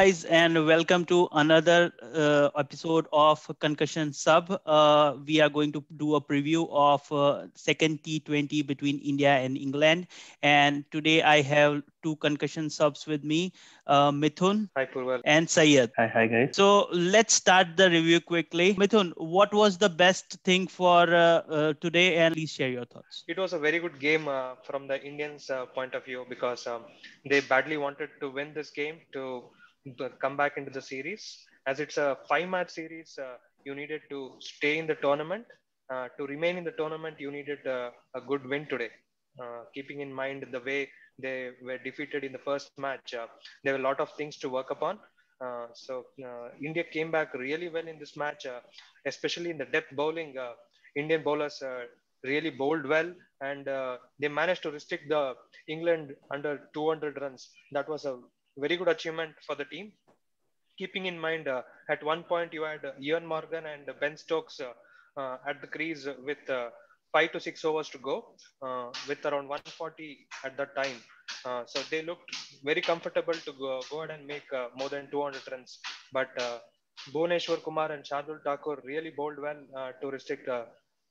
guys, and welcome to another episode of Concussion Sub. We are going to do a preview of second T20 between India and England. And today I have two concussion subs with me, Mithun Hi, Purval. and Sayed. Hi guys. So let's start the review quickly. Mithun, what was the best thing for today? And please share your thoughts. It was a very good game from the Indians' point of view because they badly wanted to win this game to come back into the series. As it's a five-match series, you needed to stay in the tournament. To remain in the tournament, you needed a good win today. Keeping in mind the way they were defeated in the first match, there were a lot of things to work upon. India came back really well in this match, especially in the depth bowling. Indian bowlers really bowled well, and they managed to restrict the England under 200 runs. That was a very good achievement for the team. Keeping in mind, at one point you had Ian Morgan and Ben Stokes at the crease with 5 to 6 overs to go, with around 140 at that time. So they looked very comfortable to go ahead and make more than 200 runs. But Bhuvneshwar Kumar and Shardul Thakur really bowled well to restrict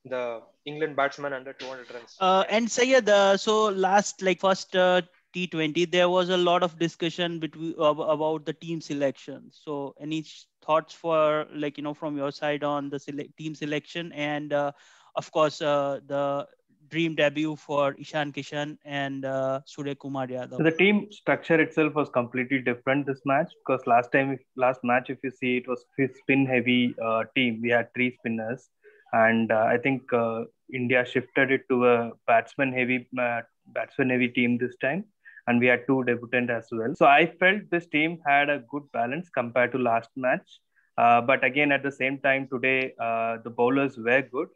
the England batsman under 200 runs. And Sayed, so last like first T20, there was a lot of discussion about the team selection. So any thoughts for from your side on the team selection and of course the dream debut for Ishan Kishan and Surya Kumar Yadav. So the team structure itself was completely different this match because last match, if you see, it was spin heavy team. We had three spinners, and I think India shifted it to a batsman heavy team this time, and we had two debutants as well. So I felt this team had a good balance compared to last match. But again, at the same time, today the bowlers were good.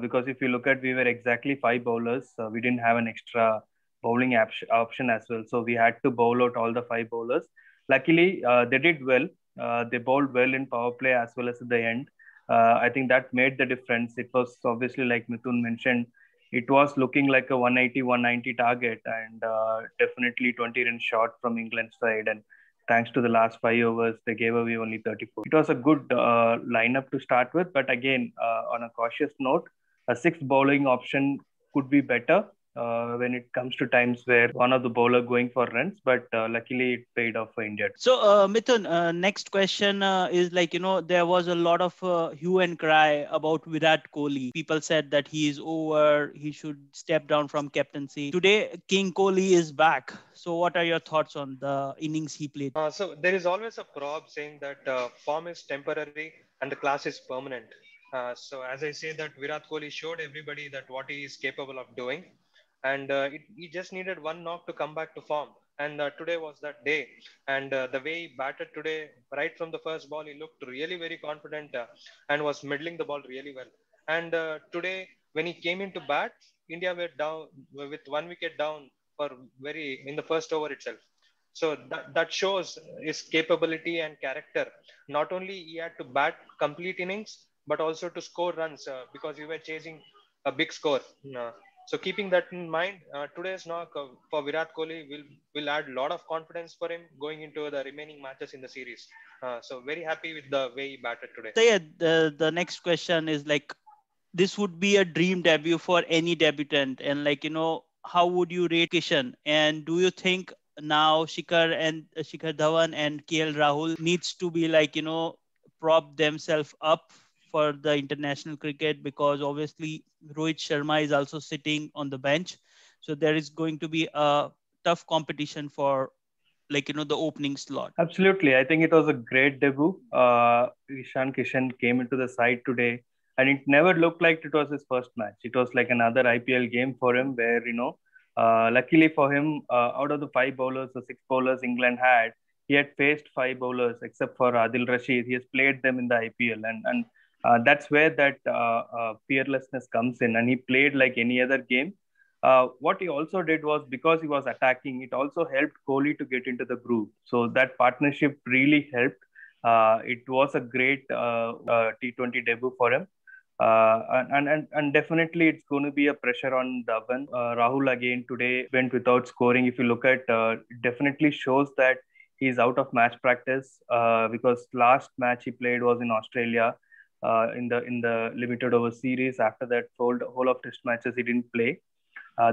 Because if you look at, we were exactly five bowlers. We didn't have an extra bowling option as well. So we had to bowl out all the five bowlers. Luckily, they did well. They bowled well in power play as well as at the end. I think that made the difference. It was obviously, like Mithun mentioned, it was looking like a 180, 190 target, and definitely 20 runs short from England's side. And thanks to the last 5 overs, they gave away only 34. It was a good lineup to start with, but again, on a cautious note, a sixth bowling option could be better when it comes to times where one of the bowler going for runs, but luckily it paid off for India. So Mithun, next question is there was a lot of hue and cry about Virat Kohli. People said that he is over, he should step down from captaincy. Today, King Kohli is back. So what are your thoughts on the innings he played? So there is always a proverb saying that form is temporary and the class is permanent. So as I say that Virat Kohli showed everybody that what he is capable of doing, and he just needed one knock to come back to form. And today was that day. And the way he batted today, right from the first ball, he looked really very confident and was middling the ball really well. And today, when he came into bat, India were down with 1 wicket down for in the first over itself. So that shows his capability and character. Not only he had to bat complete innings, but also to score runs because we were chasing a big score. So keeping that in mind, today's knock for Virat Kohli will add a lot of confidence for him going into the remaining matches in the series. So very happy with the way he batted today. So yeah, the next question is this would be a dream debut for any debutant, and how would you rate Kishan? And do you think now Shikhar Dhawan and KL Rahul needs to be prop themselves up for the international cricket, because obviously Rohit Sharma is also sitting on the bench, so there is going to be a tough competition for the opening slot. Absolutely. I think it was a great debut. Ishan Kishan came into the side today, and it never looked like it was his first match. It was like another IPL game for him where, luckily for him, out of the five bowlers or six bowlers England had, he had faced five bowlers except for Adil Rashid. He has played them in the IPL, and that's where that fearlessness comes in. And he played like any other game. What he also did was, because he was attacking, it also helped Kohli to get into the groove. So that partnership really helped. It was a great T20 debut for him. And definitely it's going to be a pressure on Dhawan. Rahul again today went without scoring. If you look at, it definitely shows that he's out of match practice because last match he played was in Australia in the limited over series. After that, whole of test matches he didn't play.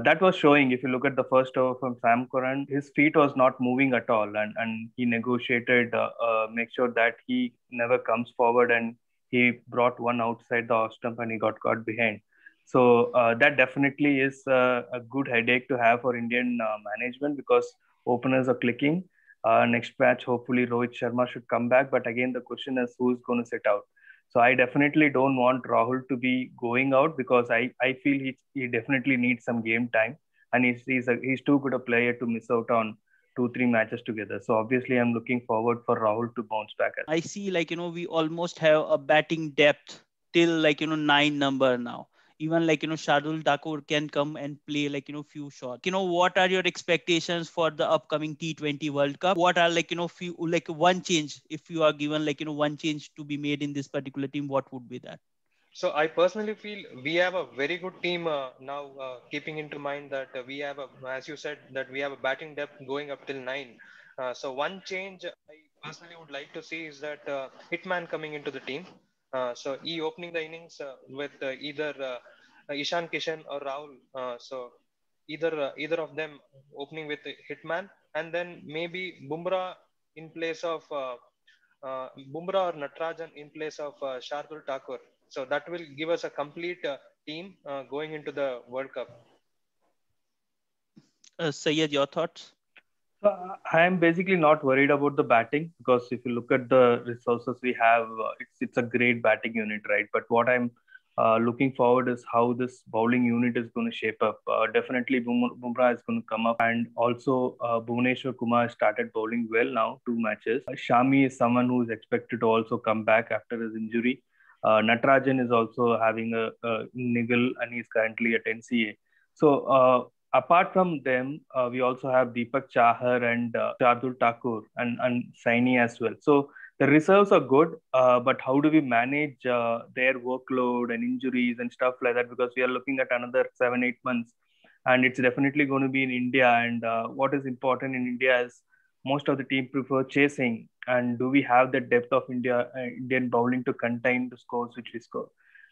That was showing. If you look at the first over from Sam Curran, his feet was not moving at all, and he negotiated, make sure that he never comes forward, and he brought one outside the off stump, and he got caught behind. So that definitely is a good headache to have for Indian management because openers are clicking. Next match, hopefully Rohit Sharma should come back, but again the question is who's going to sit out. So I definitely don't want Rahul to be going out because I feel he definitely needs some game time, and he's too good a player to miss out on 2-3 matches together. So obviously I'm looking forward for Rahul to bounce back. I see, like, we almost have a batting depth till, like, 9 number now. Even, like, Shardul Thakur can come and play, like, few shots. What are your expectations for the upcoming T20 World Cup? What are, like, few, like, one change, if you are given, like, one change to be made in this particular team, what would be that? So I personally feel we have a very good team now, keeping into mind that we have as you said, that we have a batting depth going up till 9. So one change I personally would like to see is that Hitman coming into the team. So he opening the innings with either Ishan Kishan or Rahul. So either of them opening with Hitman, and then maybe Bumrah in place of Bumrah or Natarajan in place of Shardul Thakur. So that will give us a complete team going into the World Cup. Sayed, your thoughts? I am basically not worried about the batting because if you look at the resources we have, it's a great batting unit, right? But what I'm looking forward is how this bowling unit is going to shape up. Definitely, Bumrah is going to come up, and also Bhuvneshwar Kumar started bowling well now, 2 matches. Shami is someone who is expected to also come back after his injury. Natarajan is also having a niggle, and he's currently at NCA. So apart from them, we also have Deepak Chahar and Shardul Thakur and Saini as well. So the reserves are good, but how do we manage their workload and injuries and stuff like that? Because we are looking at another 7-8 months, and it's definitely going to be in India. And what is important in India is most of the team prefer chasing. And do we have the depth of Indian bowling to contain the scores which we score?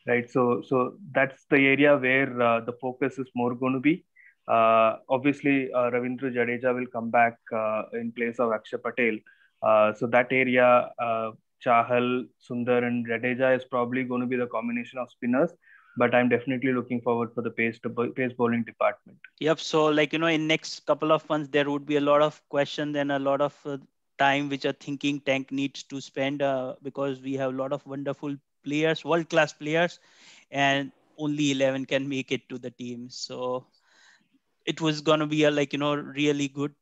Right. So that's the area where the focus is more going to be. Obviously, Ravindra Jadeja will come back in place of Akshay Patel. So that area, Chahal, Sundar, and Jadeja is probably going to be the combination of spinners. But I'm definitely looking forward for the pace bowling department. Yep. So, like, in next couple of months, there would be a lot of questions and a lot of time which a thinking tank needs to spend because we have a lot of wonderful players, world-class players, and only 11 can make it to the team. So it was going to be a, like, really good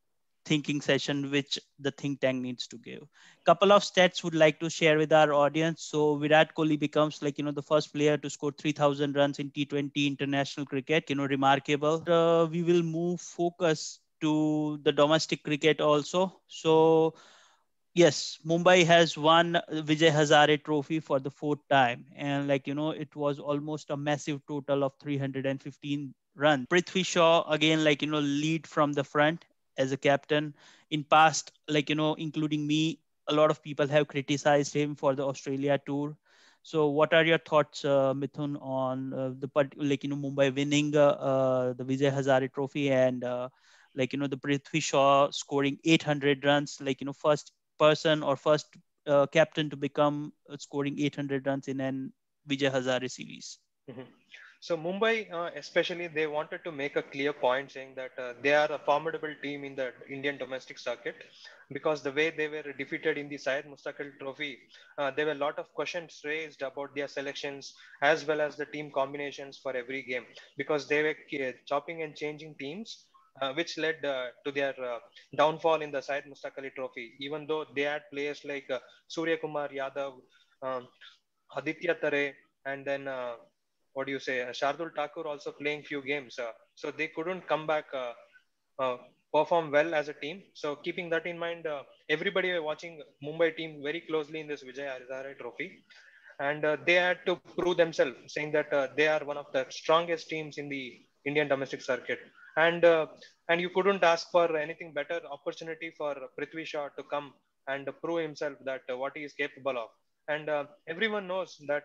thinking session which the think tank needs to give. Couple of stats would like to share with our audience. So Virat Kohli becomes, like, the first player to score 3,000 runs in T20 international cricket. Remarkable. We will move focus to the domestic cricket also. So yes, Mumbai has won Vijay Hazare Trophy for the 4th time, and, like, it was almost a massive total of 315 runs. Prithvi Shaw again, like, lead from the front as a captain. In past, like, including me, a lot of people have criticized him for the Australia tour. So what are your thoughts, Mithun, on like, Mumbai winning the Vijay Hazare Trophy and like, the Prithvi Shaw scoring 800 runs, like, first person or first captain to become scoring 800 runs in an Vijay Hazare series. Mm-hmm. So Mumbai, especially, they wanted to make a clear point saying that they are a formidable team in the Indian domestic circuit because the way they were defeated in the Syed Mustaqil Trophy, there were a lot of questions raised about their selections as well as the team combinations for every game because they were chopping and changing teams. Which led to their downfall in the Syed Mustaqil Trophy, even though they had players like Surya Kumar Yadav, um, Aditya Tare, and then what do you say, Shardul Thakur also playing few games. So they couldn't come back, uh, perform well as a team. So keeping that in mind, everybody were watching Mumbai team very closely in this Vijay Hazare Trophy. And they had to prove themselves, saying that they are one of the strongest teams in the Indian domestic circuit. And you couldn't ask for anything better opportunity for Prithvi Shaw to come and prove himself that what he is capable of. And everyone knows that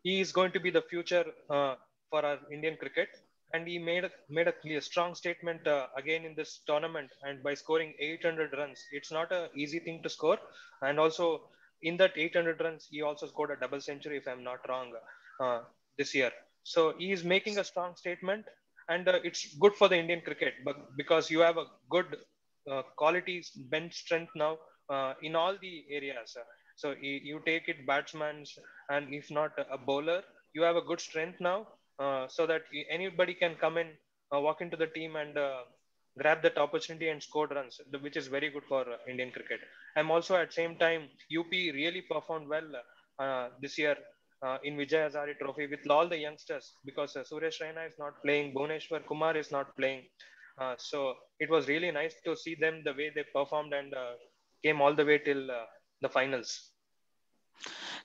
he is going to be the future for our Indian cricket. And he made a clear, strong statement again in this tournament. And by scoring 800 runs, it's not a easy thing to score. And also in that 800 runs, he also scored a double century, if I'm not wrong, uh, this year. So he is making a strong statement, and it's good for the Indian cricket, but because you have a good quality bench strength now in all the areas. So you take it batsmen, and if not a bowler, you have a good strength now, so that anybody can come in, walk into the team, and grab that opportunity and score runs, which is very good for Indian cricket. I'm also at same time UP really performed well this year in Vijay Hazare Trophy with all the youngsters, because Suresh Raina is not playing, Bhuvneshwar Kumar is not playing. So it was really nice to see them the way they performed, and came all the way till the finals.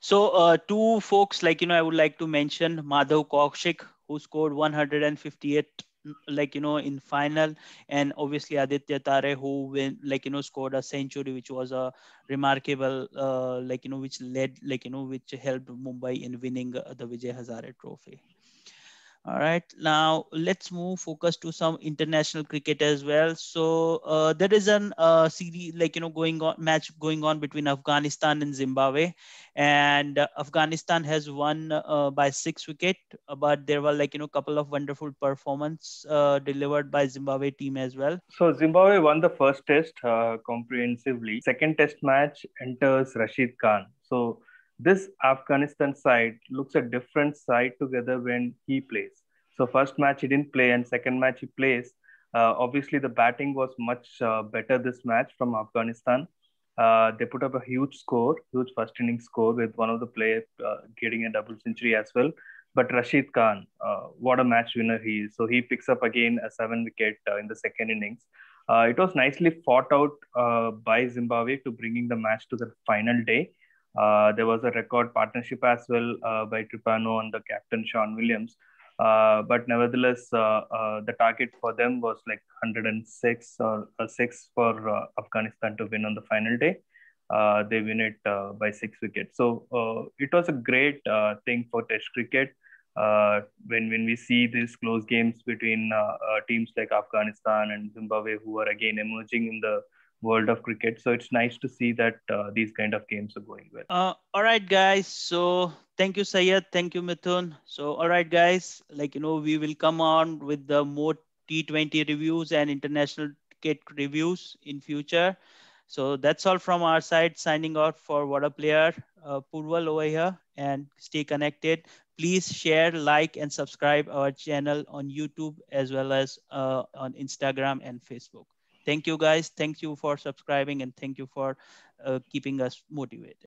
So two folks, like I would like to mention Madhav Kaushik, who scored 158, in final, and obviously Aditya Tare, who scored a century, which was a remarkable, which led, which helped Mumbai in winning the Vijay Hazare Trophy. All right, now let's move focus to some international cricket as well. So there is an series, going on match going on between Afghanistan and Zimbabwe, and Afghanistan has won by 6 wicket, but there were couple of wonderful performance delivered by Zimbabwe team as well. So Zimbabwe won the first test comprehensively. Second test match enters Rashid Khan. So this Afghanistan side looks a different side together when he plays. So first match he didn't play, and second match he plays. Obviously, the batting was much better this match from Afghanistan. They put up a huge score, huge first inning score, with one of the players getting a double century as well. But Rashid Khan, what a match winner he is. So he picks up again a 7 wicket in the second innings. It was nicely fought out by Zimbabwe to bringing the match to the final day. There was a record partnership as well by Tripano and the captain Sean Williams. But nevertheless, the target for them was like 106 or 6 for Afghanistan to win on the final day. They win it by 6 wickets. So it was a great thing for Test cricket. When we see these close games between teams like Afghanistan and Zimbabwe, who are again emerging in the world of cricket. So it's nice to see that these kind of games are going well. All right, guys. So thank you, Sayed. Thank you, Mithun. So, all right, guys. We will come on with the more T20 reviews and international cricket reviews in future. So that's all from our side. Signing out for What a Player, Purval over here, and stay connected. Please share, like, and subscribe our channel on YouTube as well as on Instagram and Facebook. Thank you, guys. Thank you for subscribing, and thank you for keeping us motivated.